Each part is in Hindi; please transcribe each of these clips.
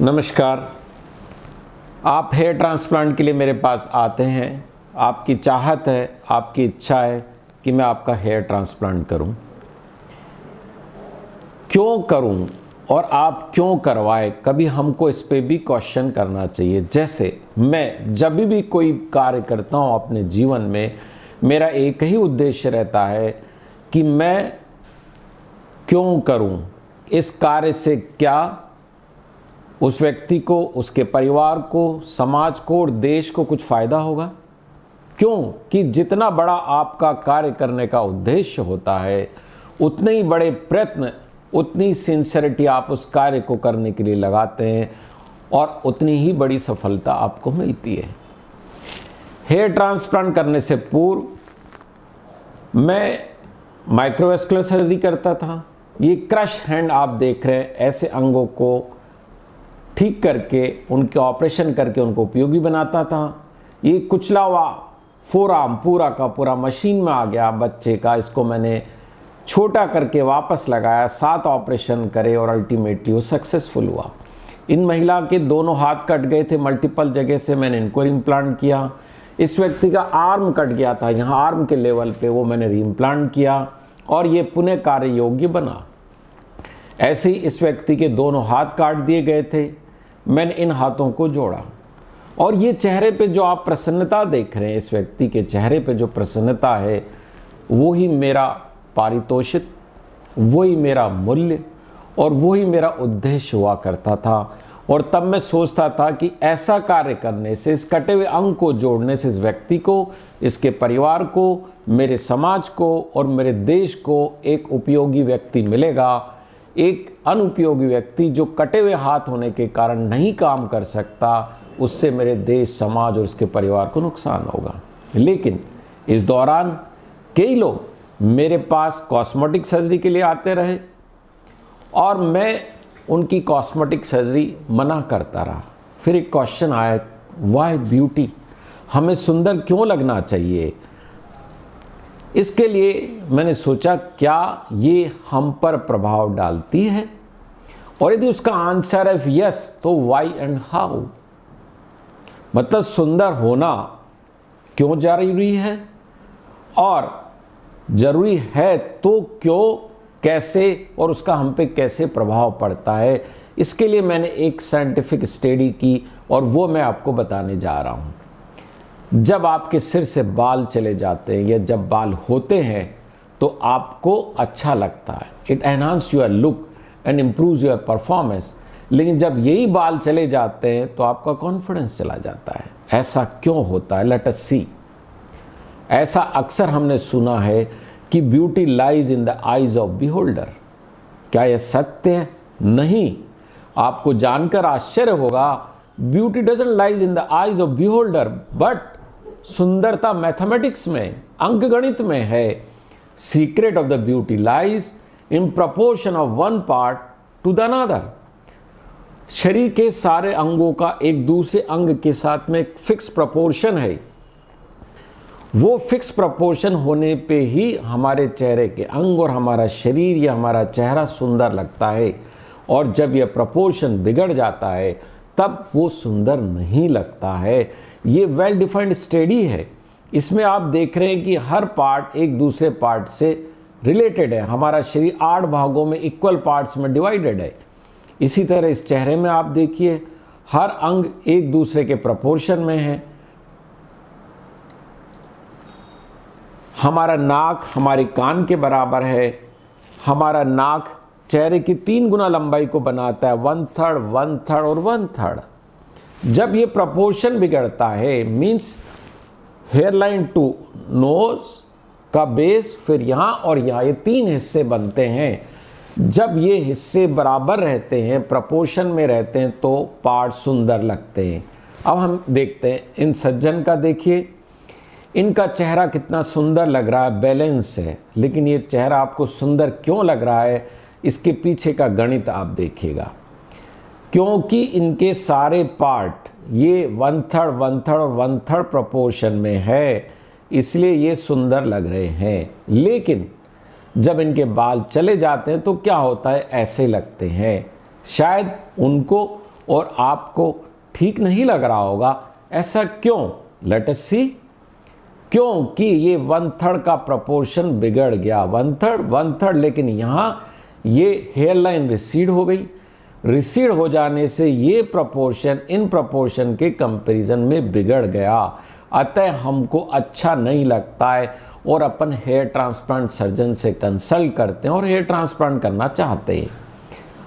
नमस्कार। आप हेयर ट्रांसप्लांट के लिए मेरे पास आते हैं, आपकी चाहत है, आपकी इच्छा है कि मैं आपका हेयर ट्रांसप्लांट करूं। क्यों करूं और आप क्यों करवाएं, कभी हमको इस पे भी क्वेश्चन करना चाहिए। जैसे मैं जब भी कोई कार्य करता हूं अपने जीवन में, मेरा एक ही उद्देश्य रहता है कि मैं क्यों करूं, इस कार्य से क्या उस व्यक्ति को, उसके परिवार को, समाज को और देश को कुछ फ़ायदा होगा। क्यों कि जितना बड़ा आपका कार्य करने का उद्देश्य होता है, उतने ही बड़े प्रयत्न, उतनी सिंसियरिटी आप उस कार्य को करने के लिए लगाते हैं और उतनी ही बड़ी सफलता आपको मिलती है। हेयर ट्रांसप्लांट करने से पूर्व मैं माइक्रोवेस्कुलर सर्जरी करता था। ये क्रश हैंड आप देख रहे हैं, ऐसे अंगों को ठीक करके उनके ऑपरेशन करके उनको उपयोगी बनाता था। ये कुचला हुआ फोरआर्म पूरा का पूरा मशीन में आ गया बच्चे का, इसको मैंने छोटा करके वापस लगाया, 7 ऑपरेशन करे और अल्टीमेटली वो सक्सेसफुल हुआ। इन महिला के दोनों हाथ कट गए थे मल्टीपल जगह से, मैंने इनको रीइम्प्लांट किया। इस व्यक्ति का आर्म कट गया था, यहाँ आर्म के लेवल पे, वो मैंने रीइम्प्लांट किया और ये पुनः कार्य योग्य बना। ऐसे ही इस व्यक्ति के दोनों हाथ काट दिए गए थे, मैंने इन हाथों को जोड़ा और ये चेहरे पे जो आप प्रसन्नता देख रहे हैं, इस व्यक्ति के चेहरे पे जो प्रसन्नता है, वो ही मेरा पारितोषिक, वही मेरा मूल्य और वही मेरा उद्देश्य हुआ करता था। और तब मैं सोचता था कि ऐसा कार्य करने से, इस कटे हुए अंग को जोड़ने से इस व्यक्ति को, इसके परिवार को, मेरे समाज को और मेरे देश को एक उपयोगी व्यक्ति मिलेगा। एक अनुपयोगी व्यक्ति जो कटे हुए हाथ होने के कारण नहीं काम कर सकता, उससे मेरे देश, समाज और उसके परिवार को नुकसान होगा। लेकिन इस दौरान कई लोग मेरे पास कॉस्मेटिक सर्जरी के लिए आते रहे और मैं उनकी कॉस्मेटिक सर्जरी मना करता रहा। फिर एक क्वेश्चन आया, व्हाई ब्यूटी, हमें सुंदर क्यों लगना चाहिए। इसके लिए मैंने सोचा, क्या ये हम पर प्रभाव डालती है, और यदि उसका आंसर है यस, तो व्हाई एंड हाउ, मतलब सुंदर होना क्यों जरूरी है और जरूरी है तो क्यों, कैसे, और उसका हम पे कैसे प्रभाव पड़ता है। इसके लिए मैंने एक साइंटिफिक स्टडी की और वो मैं आपको बताने जा रहा हूँ। जब आपके सिर से बाल चले जाते हैं या जब बाल होते हैं तो आपको अच्छा लगता है, it enhance your look and improves your performance. लेकिन जब यही बाल चले जाते हैं तो आपका कॉन्फिडेंस चला जाता है। ऐसा क्यों होता है, लेट अस सी। ऐसा अक्सर हमने सुना है कि beauty lies in the eyes of beholder. क्या यह सत्य है? नहीं। आपको जानकर आश्चर्य होगा, beauty doesn't lies in the eyes of beholder, but सुंदरता मैथमेटिक्स में, अंकगणित में है। Secret of the beauty lies in proportion of one part two the another. शरीर के सारे अंगों का एक दूसरे अंग के साथ में एक फिक्स प्रपोर्शन है। वो फिक्स प्रपोर्शन होने पे ही हमारे चेहरे के अंग और हमारा शरीर या हमारा चेहरा सुंदर लगता है, और जब यह प्रपोर्शन बिगड़ जाता है तब वो सुंदर नहीं लगता है। ये वेल डिफाइंड स्टडी है। इसमें आप देख रहे हैं कि हर पार्ट एक दूसरे पार्ट से रिलेटेड है। हमारा शरीर 8 भागों में इक्वल पार्ट्स में डिवाइडेड है। इसी तरह इस चेहरे में आप देखिए, हर अंग एक दूसरे के प्रपोर्शन में है। हमारा नाक हमारे कान के बराबर है। हमारा नाक चेहरे की 3 गुना लंबाई को बनाता है, 1/3, 1/3 और 1/3। जब ये प्रपोर्शन बिगड़ता है, मीन्स हेयरलाइन टू नोज का बेस, फिर यहाँ और यहाँ, ये 3 हिस्से बनते हैं। जब ये हिस्से बराबर रहते हैं, प्रपोर्शन में रहते हैं, तो पार्ट सुंदर लगते हैं। अब हम देखते हैं इन सज्जन का, देखिए इनका चेहरा कितना सुंदर लग रहा है, बैलेंस है। लेकिन ये चेहरा आपको सुंदर क्यों लग रहा है, इसके पीछे का गणित आप देखिएगा। क्योंकि इनके सारे पार्ट ये 1/3, 1/3 और 1/3 प्रपोर्शन में है, इसलिए ये सुंदर लग रहे हैं। लेकिन जब इनके बाल चले जाते हैं तो क्या होता है, ऐसे लगते हैं। शायद उनको और आपको ठीक नहीं लग रहा होगा। ऐसा क्यों? लेट अस सी। क्योंकि ये 1/3 का प्रपोर्शन बिगड़ गया, 1/3, लेकिन यहाँ ये हेयर लाइन रिसीड हो गई। रिसीड हो जाने से ये प्रपोर्शन इन प्रपोर्शन के कंपैरिजन में बिगड़ गया, अतः हमको अच्छा नहीं लगता है और अपन हेयर ट्रांसप्लांट सर्जन से कंसल्ट करते हैं और हेयर ट्रांसप्लांट करना चाहते हैं।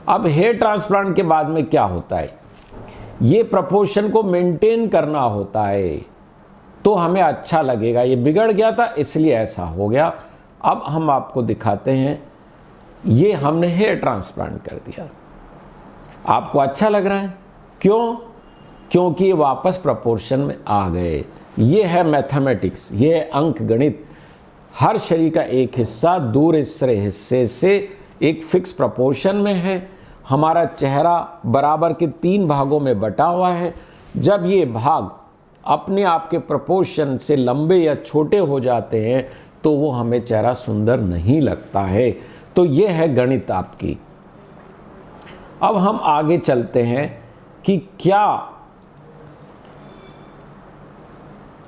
अब हेयर ट्रांसप्लांट के बाद में क्या होता है, ये प्रपोर्शन को मेंटेन करना होता है तो हमें अच्छा लगेगा। ये बिगड़ गया था इसलिए ऐसा हो गया। अब हम आपको दिखाते हैं, ये हमने हेयर ट्रांसप्लांट कर दिया, आपको अच्छा लग रहा है। क्यों? क्योंकि ये वापस प्रपोर्शन में आ गए। ये है मैथमेटिक्स, ये है अंक गणित। हर शरीर का एक हिस्सा दूसरे हिस्से से एक फिक्स प्रपोर्शन में है। हमारा चेहरा बराबर के 3 भागों में बटा हुआ है। जब ये भाग अपने आप के प्रपोर्शन से लंबे या छोटे हो जाते हैं तो वो हमें चेहरा सुंदर नहीं लगता है। तो ये है गणित आपकी। अब हम आगे चलते हैं कि क्या,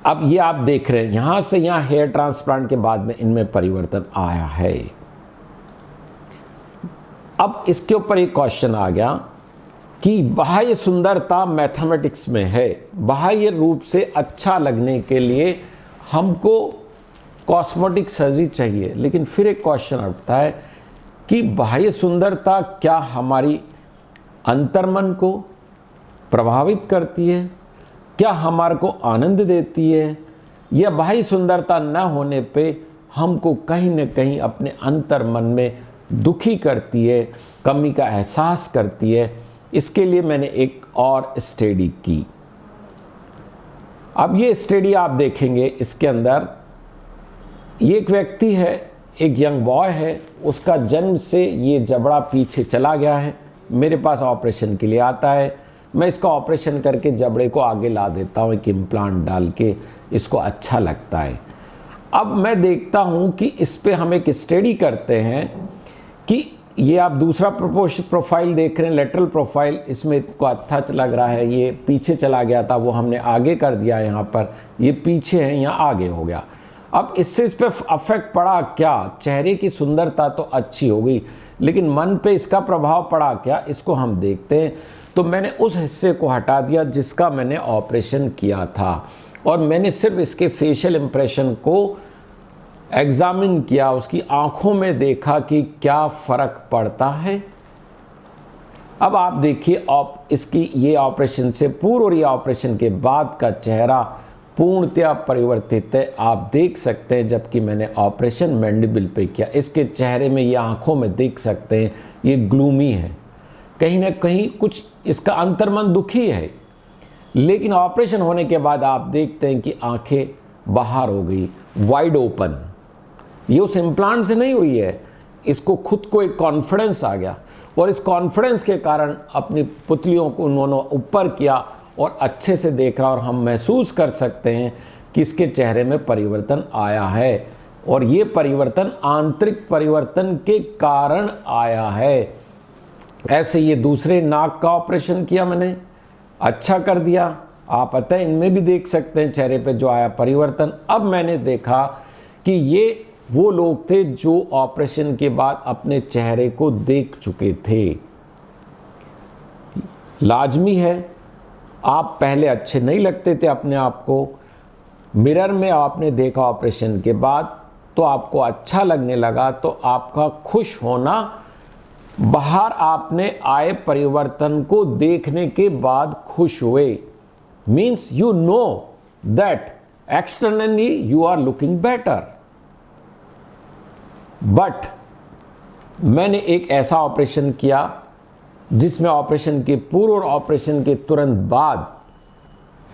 अब ये आप देख रहे हैं यहां से यहां हेयर ट्रांसप्लांट के बाद में इनमें परिवर्तन आया है। अब इसके ऊपर एक क्वेश्चन आ गया कि बाह्य सुंदरता मैथमेटिक्स में है, बाह्य रूप से अच्छा लगने के लिए हमको कॉस्मेटिक सर्जरी चाहिए। लेकिन फिर एक क्वेश्चन उठता है कि बाह्य सुंदरता क्या हमारी अंतर्मन को प्रभावित करती है, क्या हमारे को आनंद देती है, या बाह्य सुंदरता न होने पे हमको कहीं न कहीं अपने अंतर्मन में दुखी करती है, कमी का एहसास करती है। इसके लिए मैंने एक और स्टडी की। अब ये स्टडी आप देखेंगे, इसके अंदर ये एक व्यक्ति है, एक यंग बॉय है, उसका जन्म से ये जबड़ा पीछे चला गया है। मेरे पास ऑपरेशन के लिए आता है, मैं इसका ऑपरेशन करके जबड़े को आगे ला देता हूँ, एक इम्प्लांट डाल के, इसको अच्छा लगता है। अब मैं देखता हूँ कि इस पे हम एक स्टडी करते हैं कि ये आप दूसरा प्रोफाइल देख रहे हैं, लेटरल प्रोफाइल, इसमें इसको अच्छा लग रहा है, ये पीछे चला गया था, वो हमने आगे कर दिया, यहाँ पर ये पीछे है, यहाँ आगे हो गया। अब इससे इस पर अफेक्ट पड़ा क्या? चेहरे की सुंदरता तो अच्छी हो गई, लेकिन मन पे इसका प्रभाव पड़ा क्या, इसको हम देखते हैं। तो मैंने उस हिस्से को हटा दिया जिसका मैंने ऑपरेशन किया था, और मैंने सिर्फ इसके फेशियल इंप्रेशन को एग्जामिन किया, उसकी आंखों में देखा कि क्या फ़र्क पड़ता है। अब आप देखिए, इसकी ये ऑपरेशन से पूर्व और ये ऑपरेशन के बाद का चेहरा पूर्णतया परिवर्तित है, आप देख सकते हैं। जबकि मैंने ऑपरेशन मैंडिबल पे किया, इसके चेहरे में, ये आंखों में देख सकते हैं, ये ग्लूमी है, कहीं ना कहीं कुछ इसका अंतर्मन दुखी है। लेकिन ऑपरेशन होने के बाद आप देखते हैं कि आंखें बाहर हो गई, वाइड ओपन। ये उस इम्प्लांट से नहीं हुई है, इसको खुद को एक कॉन्फिडेंस आ गया, और इस कॉन्फिडेंस के कारण अपनी पुतलियों को उन्होंने ऊपर किया और अच्छे से देख रहा, और हम महसूस कर सकते हैं कि इसके चेहरे में परिवर्तन आया है, और ये परिवर्तन आंतरिक परिवर्तन के कारण आया है। ऐसे ये दूसरे नाक का ऑपरेशन किया मैंने, अच्छा कर दिया, आप अतः इनमें भी देख सकते हैं चेहरे पे जो आया परिवर्तन। अब मैंने देखा कि ये वो लोग थे जो ऑपरेशन के बाद अपने चेहरे को देख चुके थे। लाजमी है, आप पहले अच्छे नहीं लगते थे अपने आप को, मिरर में आपने देखा ऑपरेशन के बाद तो आपको अच्छा लगने लगा, तो आपका खुश होना बाहर आपने आए परिवर्तन को देखने के बाद खुश हुए। Means you know that externally you are looking better. But मैंने एक ऐसा ऑपरेशन किया जिसमें ऑपरेशन के पूर्व और ऑपरेशन के तुरंत बाद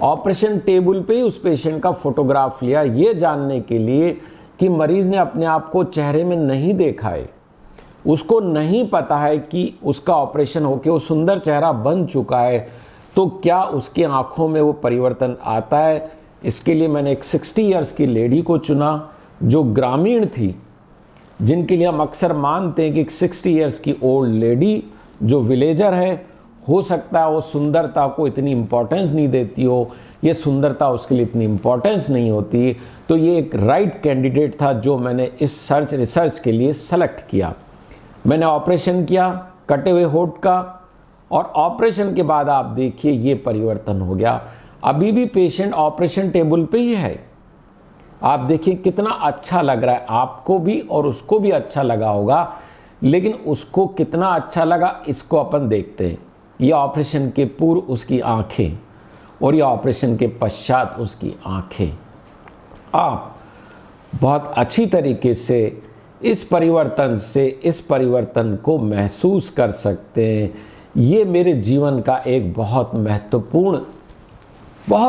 ऑपरेशन टेबल पे ही उस पेशेंट का फोटोग्राफ लिया, ये जानने के लिए कि मरीज ने अपने आप को चेहरे में नहीं देखा है, उसको नहीं पता है कि उसका ऑपरेशन होकर वो सुंदर चेहरा बन चुका है, तो क्या उसकी आंखों में वो परिवर्तन आता है। इसके लिए मैंने एक 60 इयर्स की लेडी को चुना जो ग्रामीण थी, जिनके लिए हम अक्सर मानते हैं कि एक 60 इयर्स की ओल्ड लेडी जो विलेजर है, हो सकता है वो सुंदरता को इतनी इम्पोर्टेंस नहीं देती हो, ये सुंदरता उसके लिए इतनी इम्पोर्टेंस नहीं होती। तो ये एक राइट कैंडिडेट था जो मैंने इस रिसर्च के लिए सेलेक्ट किया। मैंने ऑपरेशन किया कटे हुए होठ का, और ऑपरेशन के बाद आप देखिए ये परिवर्तन हो गया। अभी भी पेशेंट ऑपरेशन टेबल पे ही है। आप देखिए कितना अच्छा लग रहा है, आपको भी और उसको भी अच्छा लगा होगा। लेकिन उसको कितना अच्छा लगा इसको अपन देखते हैं। ये ऑपरेशन के पूर्व उसकी आंखें और ये ऑपरेशन के पश्चात उसकी आंखें। आप बहुत अच्छी तरीके से इस परिवर्तन को महसूस कर सकते हैं। ये मेरे जीवन का एक बहुत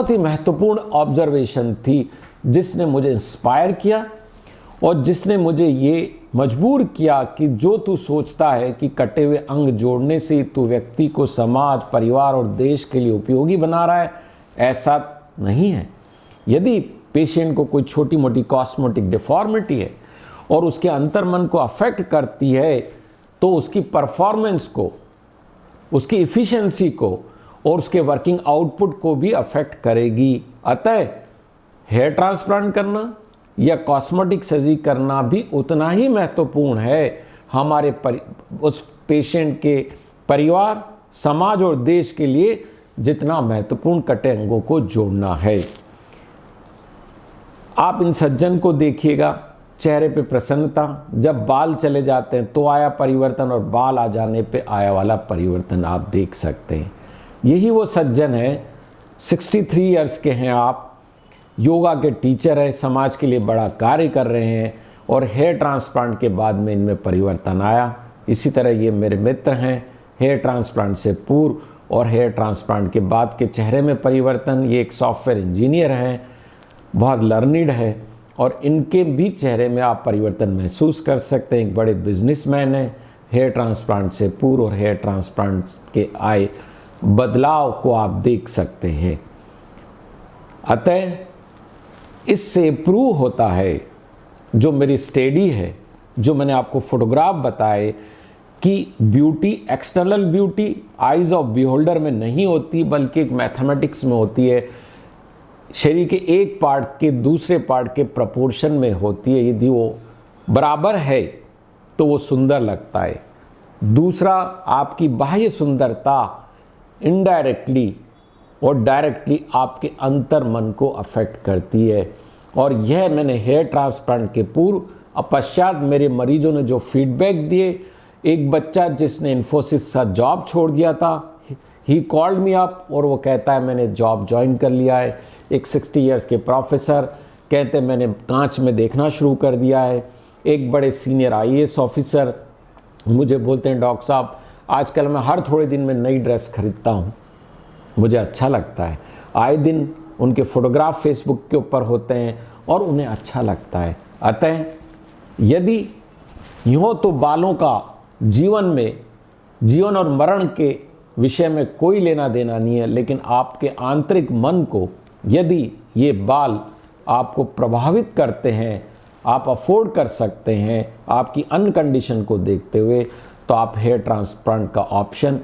ही महत्वपूर्ण ऑब्जर्वेशन थी, जिसने मुझे इंस्पायर किया और जिसने मुझे ये मजबूर किया कि जो तू सोचता है कि कटे हुए अंग जोड़ने से तू व्यक्ति को समाज, परिवार और देश के लिए उपयोगी बना रहा है, ऐसा नहीं है। यदि पेशेंट को कोई छोटी मोटी कॉस्मेटिक डिफॉर्मिटी है और उसके अंतर्मन को अफेक्ट करती है, तो उसकी परफॉर्मेंस को, उसकी इफ़िशियंसी को और उसके वर्किंग आउटपुट को भी अफेक्ट करेगी। अतः हेयर ट्रांसप्लांट करना या कॉस्मेटिक सर्जरी करना भी उतना ही महत्वपूर्ण है हमारे उस पेशेंट के परिवार, समाज और देश के लिए, जितना महत्वपूर्ण कटे अंगों को जोड़ना है। आप इन सज्जन को देखिएगा, चेहरे पे प्रसन्नता, जब बाल चले जाते हैं तो आया परिवर्तन, और बाल आ जाने पे आया वाला परिवर्तन आप देख सकते हैं। यही वो सज्जन है, 63 इयर्स के हैं आप, योगा के टीचर है, समाज के लिए बड़ा कार्य कर रहे हैं, और हेयर ट्रांसप्लांट के बाद में इनमें परिवर्तन आया। इसी तरह ये मेरे मित्र हैं, हेयर ट्रांसप्लांट से पूर्व और हेयर ट्रांसप्लांट के बाद के चेहरे में परिवर्तन। ये एक सॉफ्टवेयर इंजीनियर हैं, बहुत लर्निड है, और इनके भी चेहरे में आप परिवर्तन महसूस कर सकते हैं। एक बड़े बिजनेसमैन हैं। हेयर ट्रांसप्लांट से पूर्व और हेयर ट्रांसप्लांट के आए बदलाव को आप देख सकते हैं। अतः इससे प्रूव होता है, जो मेरी स्टडी है, जो मैंने आपको फोटोग्राफ बताए, कि beauty, external beauty eyes of beholder में नहीं होती, बल्कि एक मैथमेटिक्स में होती है। शरीर के एक पार्ट के दूसरे पार्ट के प्रपोर्शन में होती है। यदि वो बराबर है तो वो सुंदर लगता है। दूसरा, आपकी बाह्य सुंदरता इनडायरेक्टली और डायरेक्टली आपके अंतर मन को अफेक्ट करती है। और यह मैंने हेयर ट्रांसप्लांट के पूर्व और पश्चात मेरे मरीजों ने जो फीडबैक दिए, एक बच्चा जिसने इन्फोसिस का जॉब छोड़ दिया था, ही कॉल्ड मी अप, और वो कहता है मैंने जॉब ज्वाइन कर लिया है। एक 60 इयर्स के प्रोफेसर कहते हैं मैंने कांच में देखना शुरू कर दिया है। एक बड़े सीनियर IAS ऑफिसर मुझे बोलते हैं डॉक्टर साहब, आजकल मैं हर थोड़े दिन में नई ड्रेस खरीदता हूँ, मुझे अच्छा लगता है। आए दिन उनके फोटोग्राफ फेसबुक के ऊपर होते हैं और उन्हें अच्छा लगता है। अतः यदि यूँ तो बालों का जीवन और मरण के विषय में कोई लेना देना नहीं है, लेकिन आपके आंतरिक मन को यदि ये बाल आपको प्रभावित करते हैं, आप अफोर्ड कर सकते हैं आपकी अन्य कंडीशन को देखते हुए, तो आप हेयर ट्रांसप्लांट का ऑप्शन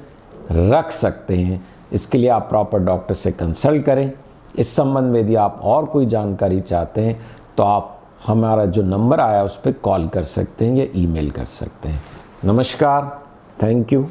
रख सकते हैं। इसके लिए आप प्रॉपर डॉक्टर से कंसल्ट करें। इस संबंध में यदि आप और कोई जानकारी चाहते हैं तो आप हमारा जो नंबर आया उस पर कॉल कर सकते हैं या ईमेल कर सकते हैं। नमस्कार, थैंक यू।